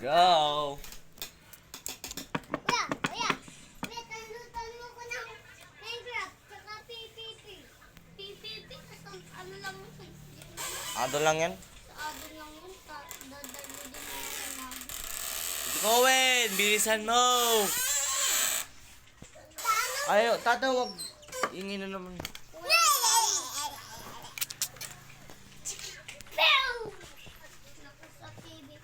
Go! Kuya, wait, tanong ko ng Minecraft, tsaka PPP. PPP, ano lang mo sa Ado lang yan. ado lang yun, dadalo din mo lang. Owen, bilisan mo! Ayaw, tatawag. Ingin na naman. Naku sa PPP.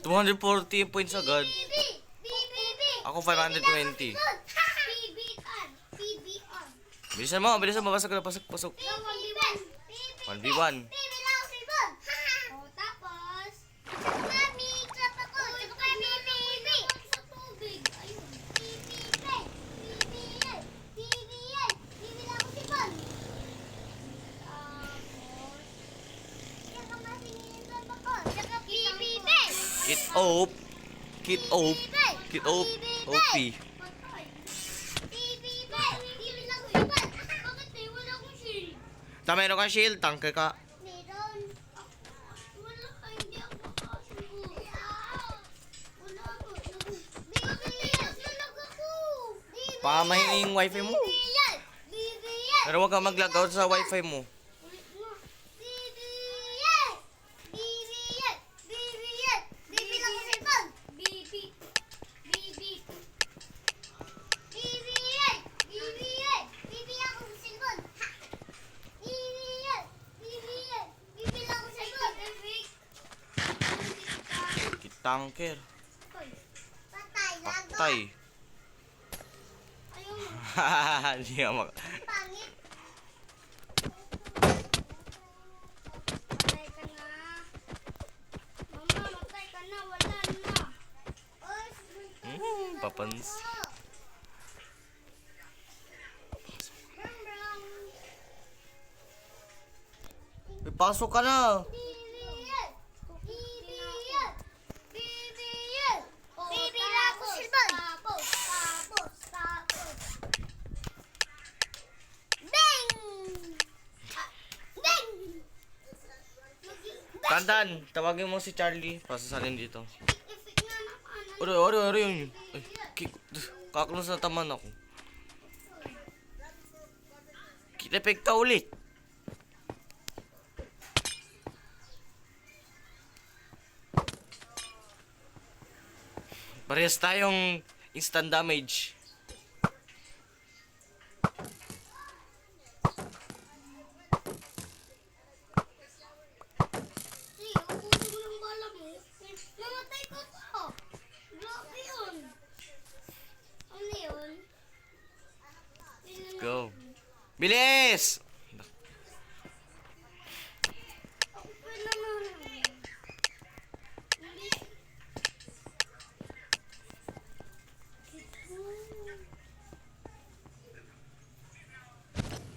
240 points agad. PPP. Ako 520. Bilisan mo, pasok na, pasok. 1v1. Oh, tapos, mami, trap ako. Tsaka kami, baby. Sa tubig. Ayun. PPP. PPP. Bibi lang ako sipon. Tapos, tsaka masingin trap ako. Tsaka PPP. Kit op. OP. PPP. Bibi lang ako sipon. Bakit tayo wala akong shield? Meron kang shield, tangke ka. Meron. Wala ka, hindi ako makasubo. Wala ako. Bibiyal, nalag ako. Pamahin yung wifi mo. Bibiyal. Pero huwag ka mag-log out sa wifi mo. Bibiyal. Bibi lang ako cellphone. Bibi. Bibi ako sa cellphone. Bibi lang ako sa cellphone. Kitangker. Patay, lago. Patay. Ayaw mo. Hindi ka mak... Pangit. Matay ka na. Mama, matay ka na. Wala na. Papans. Pasok ka na. Bibi lang ako silbon. Tapos. Bang! Bang! Tantan, tawagin mo si Charlie. Pasasalin dito. Effect na naman. Ori yun. Ay, kakulos na taman ako. Kitepek ka ulit. Parehas tayong instant damage. Hey, ang puso ng bala mo. Namatay ko pa. Grabe yun. Ano yun? Go. Bilis!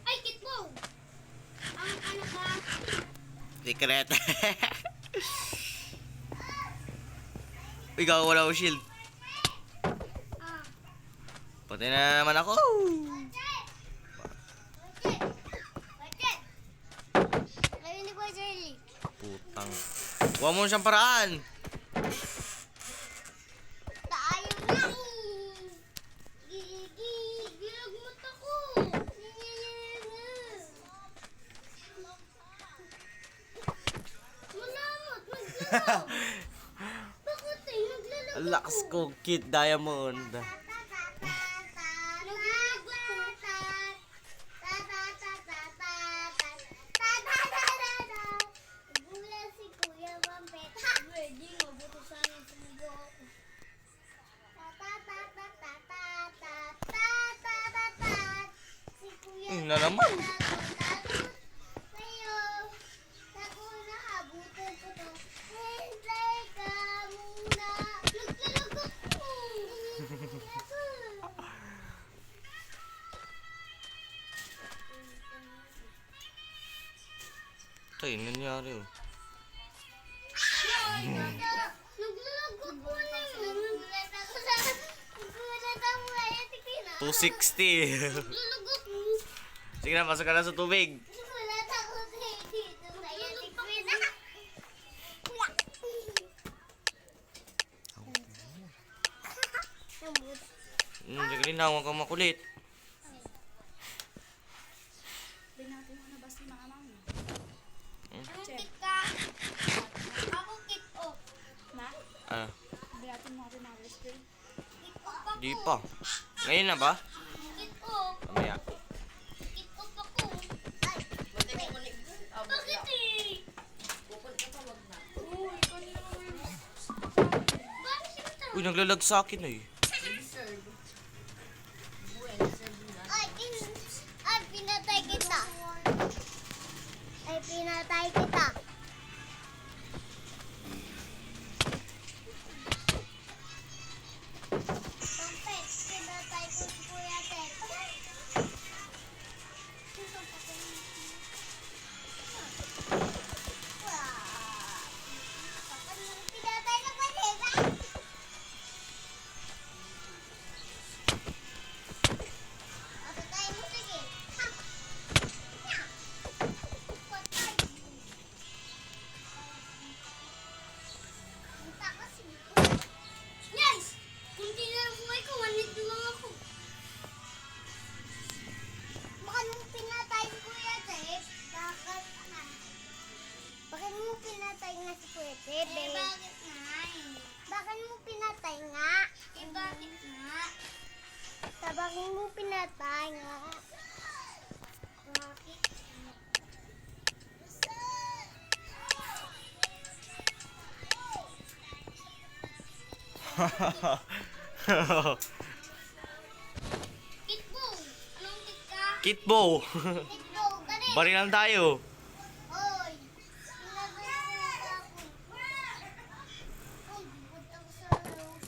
Ay, kitbo! Ang ano ka? Secret. Ikaw wala ko shield. Ah. Pati na naman ako. Bakit? Ngayon ni Boy Charlie. Putang. Huwag mo siyang paraan. Tayo na! Ginagmat ako! Malamot! Maglaro! Bakit eh? Naglalaro Ang lakas ko, Kid Diamond. Gulat si Kuya Mampet. Ready, mabuto sana yung tumubo ako. Si Kuya Na naman. Sa'yo. Ako na abutin ko to. Hintay ka muna. Naglalag ako. Tay, nangyari oh. Naglalag ako na yun. Gulat ako kaya si Kina. 260. Naglalag ako. Sige na, pasok ka na sa tubig. Gulat ako sa dito. Kaya si Kina. Naglinawan ka makulit. Binati mo na ba si mama mo? Anong kit ka? Ako kit off. Ma? Ah, Binati mo ako ng spray? Kit off ako. di pa. Ngayon na ba? Kit off. Mamaya. Kit off ako. Ay, bakit eh? Uy, kanina mo yun. Bakit ito? Uy, naglalag sa akin eh. Ay, pinatay kita. Ay, pinatay kita. Pampet, pinatay ko si Kuya Ted. Pinatay na kanina. Patay mo, sige. Ha! Nya! Patay. Punta ka, sige. Yes! Kunti na lang buhay ko, 1 hit lang ako. Bakit mo pinatay si Kuya Tep? Bakit mo pinatay nga si Kuya Tep? Bakit nga? Bakit mo pinatay nga? Bakit nga? Bakit mo pinatay nga? Bakit? Kitbo! Anong kit ka? Kitbo. Kitbo, gani! Barilan tayo. Oy! Pinagay ako. Uy, punta ko sa loob.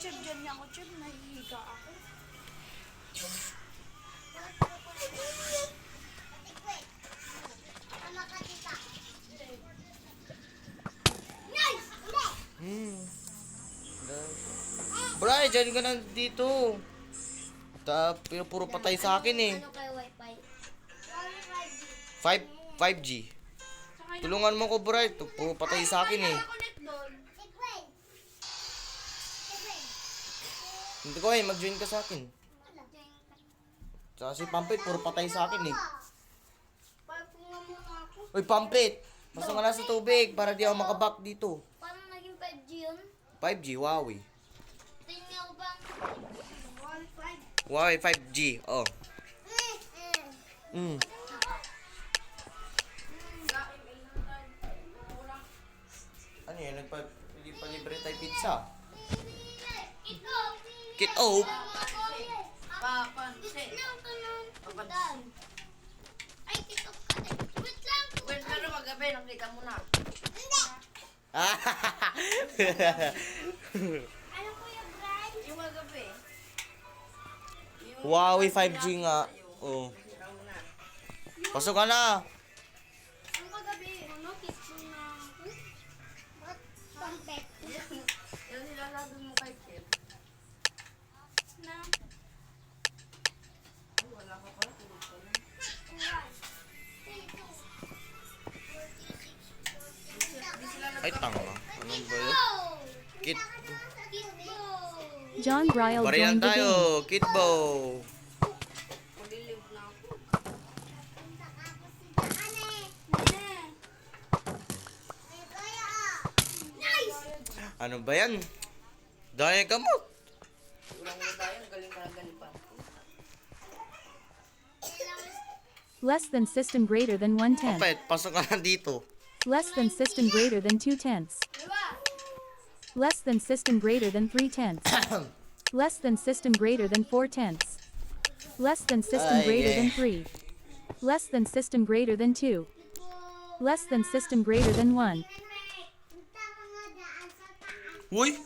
Chib, dyan niya ako, Chib. Nahihiga ako. Nice! Hmm. Bray, dyan ka na dito. Puro patay sa akin eh. Ano kay Wi-Fi? 5G. Tulungan mo ko, Bray. Puro patay sa akin eh. Connect doon. Hindi ko eh, mag-join ka sa akin. Tsaka si Pampit, puro patay sa akin eh. Papunga mo ako. Uy, Pampit! Basta ka na sa tubig para di ako makaback dito. Paano naging 5G yun? 5G, Huawei. Tingnan ko bang Wi-Fi? Huawei 5G, oh. Mm. Ano yun? Nagpa-libre tayo pizza. Ito! Kit Oak. Papansin. Ay, kito ka. Wait lang. Wait, pero magabi, nakita mo na. Hindi. Ano ko yung brand? Yung magabi. Huawei 5G nga. Oh. Nakita mo na. Pasok ka na. Ang magabi. Ano, kito na ako? Ba't pampet? Yung nilalado mo kay Chib. Na? Ay, wala ka pala, tulog ka na. Di sila Ay, tanga. Anong ba yun? Kit. John Bryle Barilan joined the game. tayo. Kitbo. maglilive na ako. Ano ba yan? Dahil gamot. Ulang mo tayo, galing ka lang ganun pa. Less than system greater than 1/10. Kapit, pasok ka na dito. Less than system greater than 2/10. Less than system greater than 3/10. Less than system greater than 4/10. Less than system Ay, greater eh. than 3. Less than system greater than 2. Less than system greater than 1. Uy!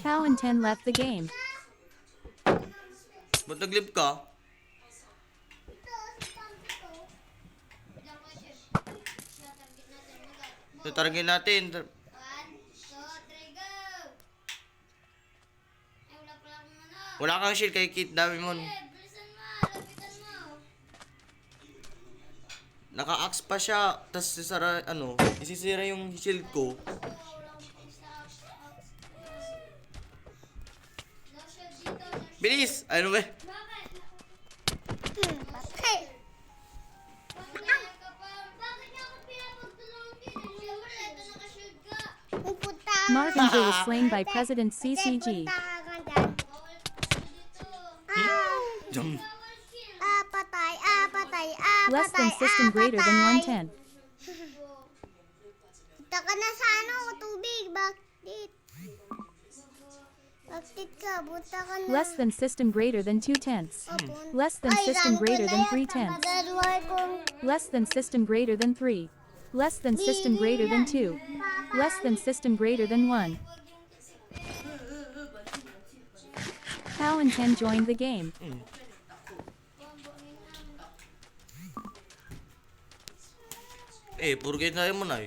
Cow and 10 left the game. Ba't nag-live ka? Tatargin natin. 1, 2, 3, go! Ay, wala pala akong ano. Wala kang shield kay Kit, dami mo. Eh, bilisan mo, lapitan mo. Naka-axe pa siya. Tapos isisira yung shield ko. Bilis! Ano ba? Patay. Pupunta ka. Marvinger was slain by President CCG. Punta ka nga dyan. Jump. Patay. Less than system greater than 1/10. Punta ka na sa tubig. Bakit? Bakit ka? Punta ka na. Less than system greater than 2/10. Papunta. Less than system greater than 3/10. Padaluhay kong Less than system greater than 3. Less than system greater than 2. Less than system greater than 1. Cow and 10 joined the game. Puro kayo tayo mo na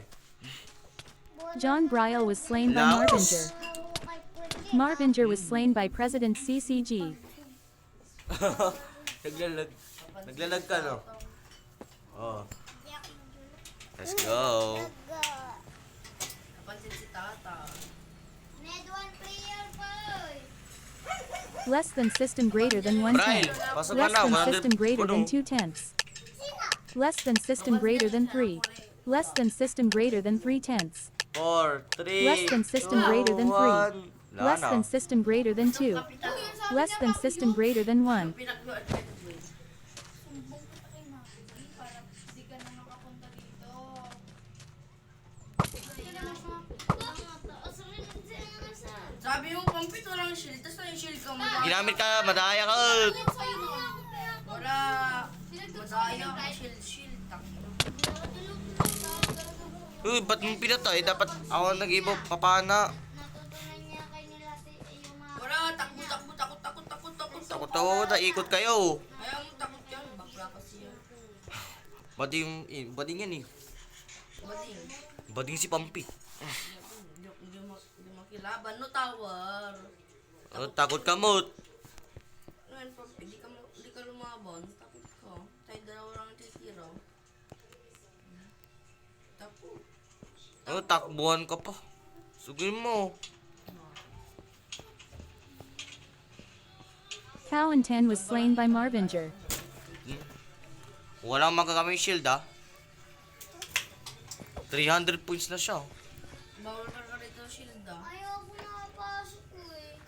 John Brial was slain by Laos. Marvinger. Marvinger was slain by President CCG. Naglalag. Naglalag ka, no? Oh. Let's go. Napansin si Tata. Need one player, boy. Less than system greater than Brian, 1/10. pasok ka Less na. than 100 system greater than puno. 2/10. Less than system greater than 3. Less than system greater than 3/10. 4, 3, Less than system greater than 3. Less than system greater than 2. Less than system greater than 1. Pinagluan ka na, boy. Sabi mo, pampit, walang shield. Tapos na yung shield ka, madaya. Ginamit ka, madaya ka. Wala. Madaya ka, shield. Uy, ba't mo pinatay? Dapat ako nag-ibo papana. Wala, takbo. Takot ako, naikot kayo. Ayaw mo takot yan, bakla kasi yan. Bading yan eh. Bading. Bading si Pampi. Hindi makilaban, no tower. Takot ka mo. Ngayon, pampit, di ka lumaban. Takot ka. Tayo dalawa lang titira. Takot. Takbuhan ka pa. Sugin mo. Cow and 10 was slain by Marvinger. Walang magagamit shield ah. 300 points na siya. Bawal ka rito shield ah. Ayaw ko nakapasok ko eh.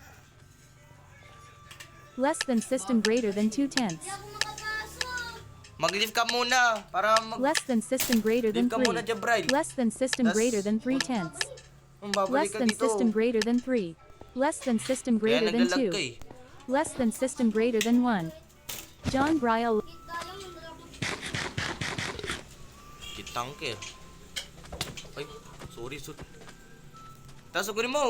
Less than system greater than 2/10. Ayaw ko makapasok. Mag-leave ka muna para Less than system greater than Leave ka muna 3. dyan, Brian. Less than system greater than 3/10. Babalik Less ka than dito. system greater than 3. Less than system Kaya greater than naglalag 2. ka eh. Less than system greater than 1. John Brial. Kita lang malapot. Kitangker. Ay, sorry. Tapos sugurin mo.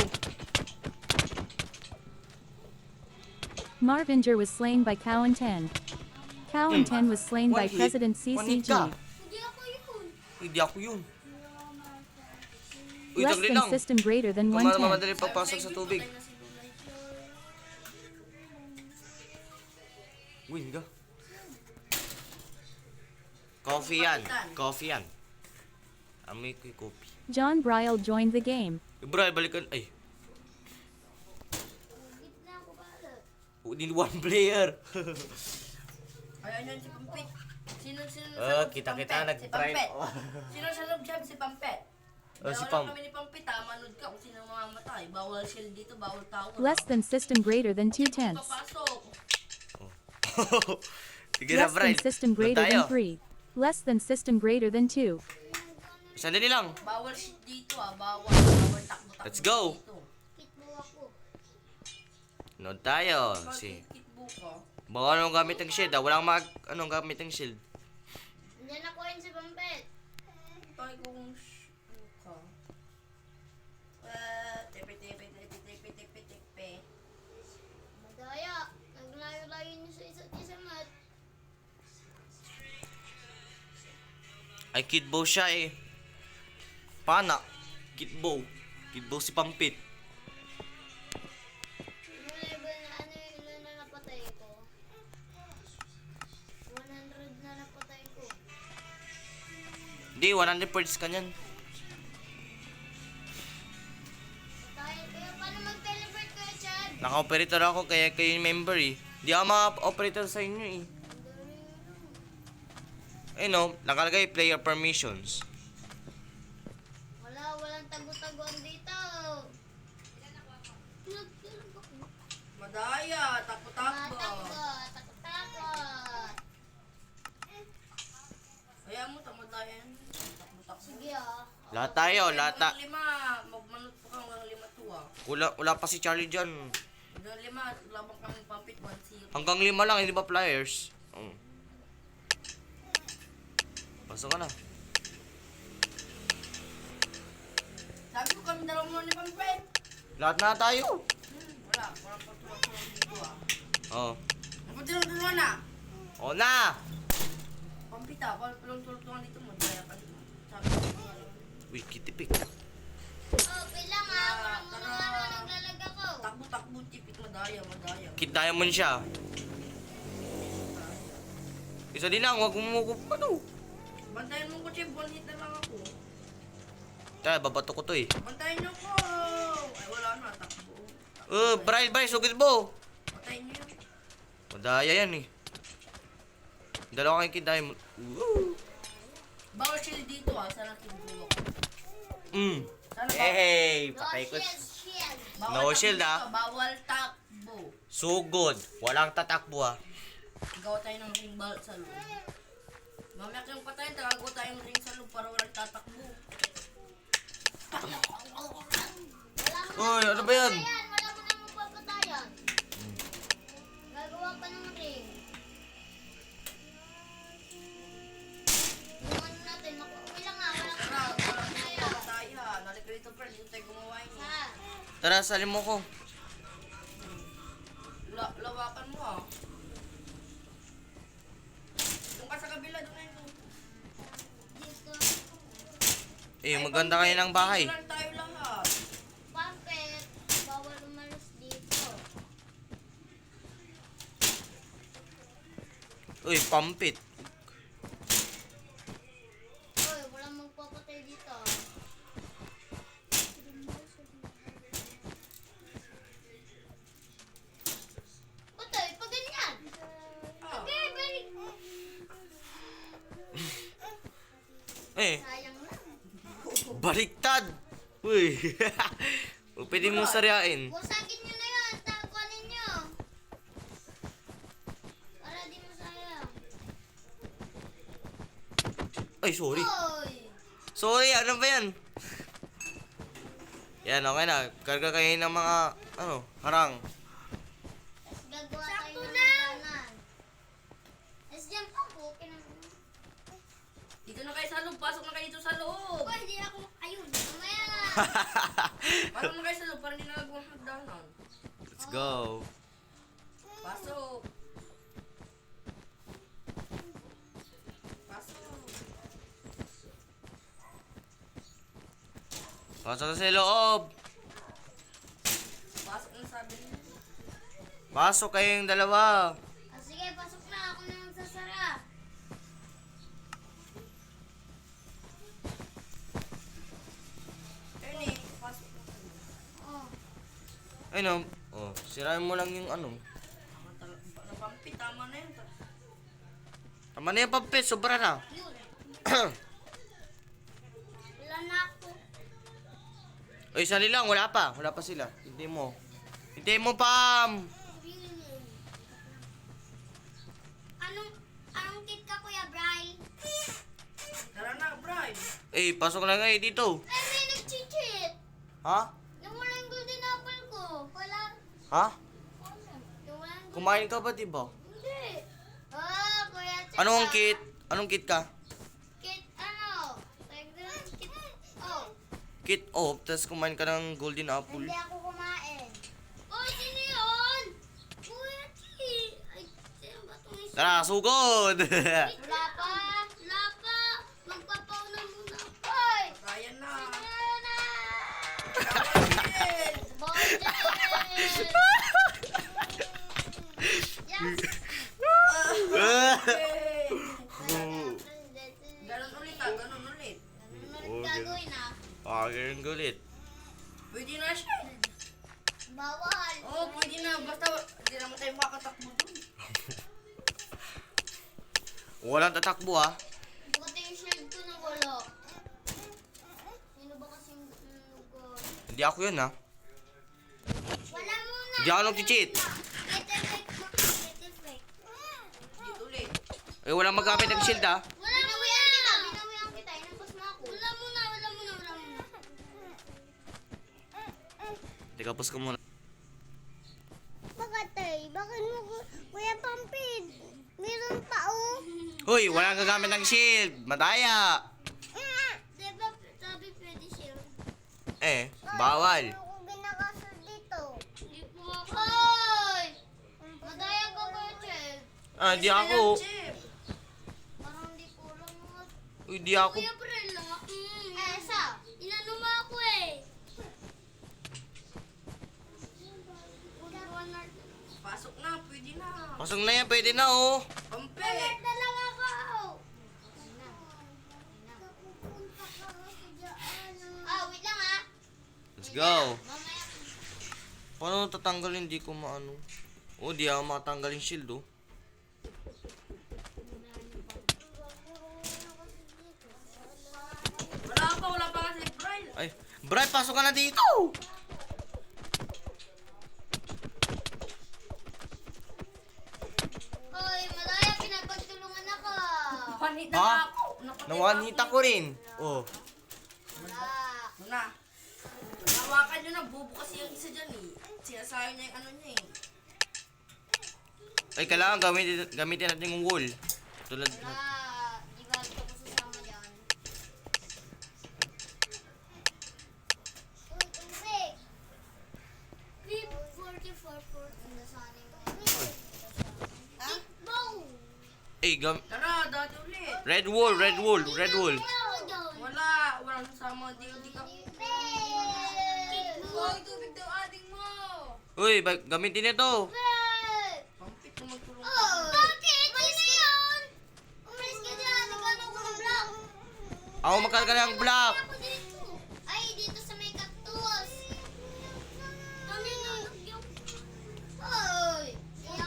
Marvinger was slain by Cow and 10. Cow and 10 was slain by One hit. President One hit CCG. ka. Hindi ako yun. Hindi ako yun. Uy, Less tagli than lang. system greater than 1/10. Mamadali papasok sa tubig. Win ka. Coffee yan. Coffee yan. Amoy ko yung coffee. John Brial joined the game. Bro, balikan. Ay. Gitna ako bala. Need one player. Ayan yun si Pampit. Sino Kita-kita Si nag-try. Pampet. Sino sa loob dyan? Si Pampet. Si Dalawa Pam. lang kami ni Pampit ha. Manood ka kung sino mamamatay. Bawal shield dito, bawal tower. Less than system greater than 2/10. Papasok. Sige na, Less Brian. than system Doon greater tayo. than 3. Less than system greater than 2. Sandali lang. Bawal shield dito ah. Bawal takbo-takbo. Let's go. dito. Kitbo ako. Nood tayo. Bakit kitbo ka? Baka anong gamit ng shield ah. Walang anong gamit ng shield. Diyan ako yun si Pampet. Tayo kung ka. Tepe. Madaya. Naglayo-layo niyo sa isa't isa, Mat. Ay, kidbow siya eh. Pana. Kidbow. Kidbow si Pampit. Ano yung ilan na napatay ko? 100 na napatay ko. Hindi, 100 points ka niyan. Kaya paano mag-teleport kayo, Chad? Naka-operator ako, kaya kayo yung member eh. Di ako mga-operator sa inyo eh. Eh no, nakalagay player permissions. Walang tago-taguan dito. Madaya, takbo-takbo. Takot. Kaya mo, tamadaya yan. Takbo-takbo. Sige ah. Lahat tayo, lahat ta... Hanggang 5. Magmanot po ka hanggang 5 to ah. Wala pa si Charlie dyan. Hanggang 5, labang kami pampit 1-0. Hanggang 5 lang, hindi ba flyers? Pasok ka na. Sabi ko kami dalawang mo ni Pampit. Lahat na tayo. Wala, walang pagtulong-tulong dito ah. Oh. Napagtulong-tulong na. O na! Pampit ah, walang tulong-tulong dito. Madaya ka dito. Sabi ko ano. Uy, kitipik. Oh, bilang ah. Walang ano, naglalag ako. Takbo-takbo, tipik, madaya. Kid Diamond siya. Isa din lang, huwag mumukup pa to. Bantayan mo ko, Chef. 1 hit na lang ako. Kaya, babato ko to eh. Bantayan niyo ko. Ay, wala na. Takbo. Bray, sugid mo. Bantayan niyo yun. Madaya yan eh. Dalawa kayong Kid Diamond. Bawal shield dito ah. Sana tinulong ako. Sana Hey, patay ko. Shield. bawal No takbo shield, dito, ah. Bawal takbo. Sugod. Walang tatakbo ah. Gawa tayo ng ring ball sa loob. Mamaya kayong patayin, tagagawa tayo ng ring sa loob para walang tatakbo. Uy, ano ba yan? Ayan, wala mo nang magpapatayan. Gagawa pa ng ring. Yung ano natin, makuwi lang nga, wala Tara, ka wala nang tayo. Pataya. Nalika dito, friend. Dito tayo gumawa yun. Ha? Tara, salim mo ko. Lawakan mo ah. Doon ka sa kabila, doon na yun. Dito. Maganda kayo ng bahay. Dito lang tayo lahat. Pampet, bawal umalis dito. Uy, pampit. Uy, walang magpapatay dito. Patay, pag ganyan. Ah. Okay, balik. Sayang lang. Baliktad. Uy. Pwede mong saryain. Busagin nyo na yan, takuanin nyo. Para di masayang. Ay, sorry. Uy! Sorry, ano ba yan? Yan, okay na. Karga kayo ng mga, harang. Gagawa tayo ng hagdanan. Tapos dyan pa po, Dito na kayo sa loob. Pasok na kayo dito sa loob. Uy, hindi ako, ayun, mamaya na. Pasok na kayo sa loob para hindi na nagawang hagdanan. Let's go. Pasok. Pasok. Pasok sa loob. Pasok na sabi niya. Pasok kayong dalawa. Ah, sige, pasok na. Ako na magsasara. Ernie, pasok na. Oh. Ay no. Oh, sirain mo lang yung Napampit, tama na yun. Tama na yung pampit, sobra na. Yun. Wala na ako. Uy, sali lang, wala pa sila. Hindi mo, Pam. Anong kit ka, Kuya Bry? Tara na, Brian. Pasok na nga dito. Eh, may nag-cheat. Ha? Nawala yung golden apple ko. Wala. Ha? Nawala yung golden... Kumain ka ba, diba? Hindi. Oh, Kuya Chad. Anong kit? Anong kit ka? Kit, ano? Like this, kit. Oh. Kit off, tapos kumain ka ng golden apple. Hindi ako kumain. Oh, sino yun? Kuya Chi. Ay, sino ba itong isa? Tara, sugod! Wala pa. Wala pa. Magpapauna muna ako. Ay. Kaya na. Sino na? Kawin! Budget. Yes. Ganon ulit ah, ganon ulit. Walang tatakbo ah. Buti yung shield ko na wala. Sino ba kasing lugar? Hindi ako yun ah. Wala muna. Hindi ako nag-cheat. Get effect mo. Get effect. Dito ulit. Eh, walang magamit ng shield ah. Wala binawian kita. Binawian kita. Inampas mo ako. Wala muna. Teka, pause ko muna. Bakatay, bakit mo Kuya Pampid? Meron pa oh. Hoy, walang gagamit ng shield. Madaya. Diba sabi pwede shield? Eh, bawal. Ano ko binakasal dito? Hindi po ako. Hoy! Madaya ko ba shield? Ah, di ako. Chip. Parang hindi ko lang mga... Uy, di ako. Kuya Brella. Esa, inano mo ako eh. Pasok na, pwede na. Pasok na yan, pwede na oh. Pampe. Alert na lang ako. Wait lang ah. Let's go. Mamaya. Paano tatanggalin? Hindi ko maano. Oh, di ako makatanggal yung shield oh. Wala pa nga si Brian. Ay, Brad, pasok ka na dito. Hoy, Madaya, pinagpagtulungan ako. Panit na Ha? nga ako. Napatay Nawanita pa ko rin. Oh. Wala. ako. Na. Hawakan nyo na, bubukas yung isa dyan eh. Sinasayo niya yung ano niya eh. Ay, kailangan gamitin natin yung wool. Tulad. Wala. Di ba ito ko sasama dyan? Uy, tubig. Beep 44 nasanin ko. Ha? Bow! Eh, Tara, dati ulit. red wool, red wool, red wool. Wala, walang sasama. Di ka. Hoy, tubig daw ading mo. Uy, gamitin ito. Pampit na magtulong. Bakit? Sino yun? Umalis ka dyan. Nagano ko ng block. Ako magkarga ng block. Ako dito. Ay, dito sa may cactus. Kami nang yung... Hoy!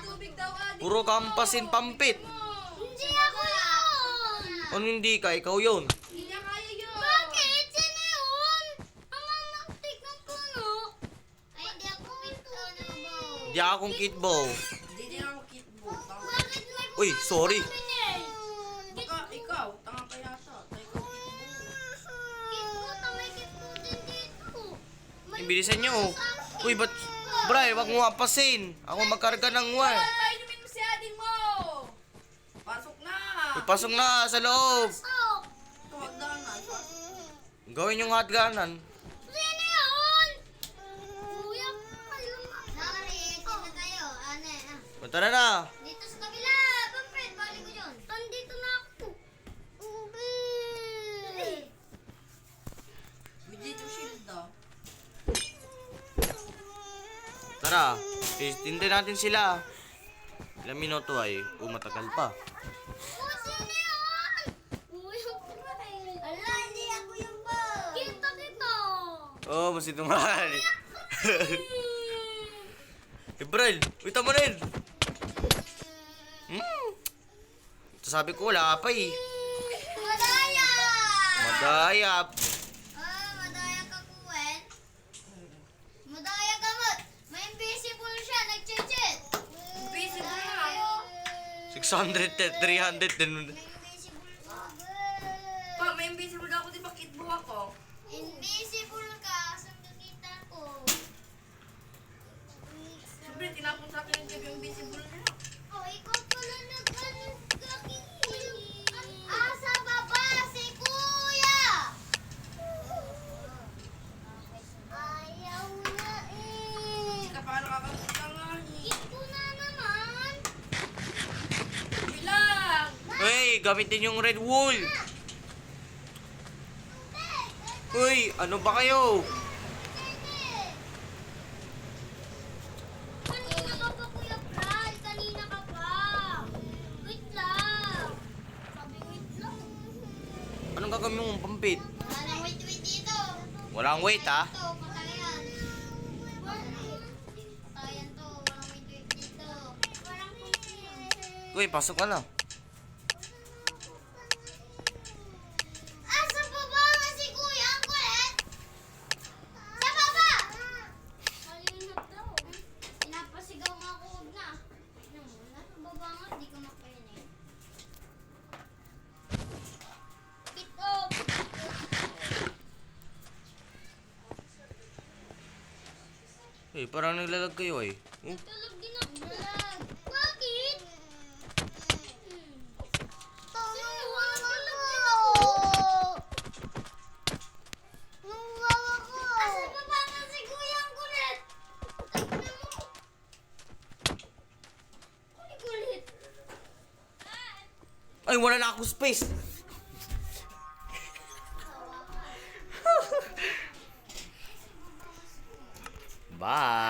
Tubig daw ading. Puro kampasin pampit. Hindi ako yun! Ano hindi ka? Ikaw yun. Hindi niya kaya yun. Bakit? Sino yun? Ang mamaktik ng puno. Ay, hindi ako pinto na ba? Di akong kid bow. Hindi din ako kitbo. Bakit may Uy, sorry. Baka ikaw, tanga ka yata. Tayo ka Kitbuta, may kitbutin dito. May Bilisan nyo. Uy, ba't... Bray, wag mo apasin. Ako magkarga ng wool. Painumin mo si ading mo. Pasok na. Pasok na sa loob. pasok. Tuwag na. Gawin yung hotgunan. Sino yun? Kuya, alam mo. Nakareact na tayo. Ano Tara na. Dito sa kabila. Pampred, balik ko yun. Nandito na ako. Ubi. May dito shield ah. Tara. Tintay natin sila. Ilang minuto ay matagal pa. Oh, sino yun? Kuya, ala, hindi ako yung ball. Kita. Oh, mas ito mahal. April, wait mo rin. Sabi ko wala pa eh. Madaya! Madaya. Madaya ka, Kuwen. Madaya ka mo. May invisible siya, nag-cheat. Busy mo na. 600, 300 din. May invisible ka. Pa, may invisible na ako. Di ba kitbo ako? Invisible ka, saan nakita ko? Siyempre, tinapon sa akin yung invisible niya. Oh, ikaw pala nag-ano kaki. Sa baba, si Kuya! Ayaw na eh. Hindi ka pa nakakapunta nga eh. Ito na naman. Bilang! Hey, gamitin yung red wool. Uy, ano ba kayo? Kanina ka pa, Kuya Brad. Kanina ka pa. Wait lang. Sabi wait lang. Anong gagawin mong pampit? Wala nang wait dito. Walang wait ah. Ito, patayan. Patayan to. Walang wait dito. Walang wait. Uy, pasok ka na. Eh, parang naglalag kayo eh. Tulog din ako. Bakit? Tulog ako. Tulog ako. Asa pa ba na si Kuya ang kulit? Tignan mo. Kulit. Ay, wala na ako space. Bye.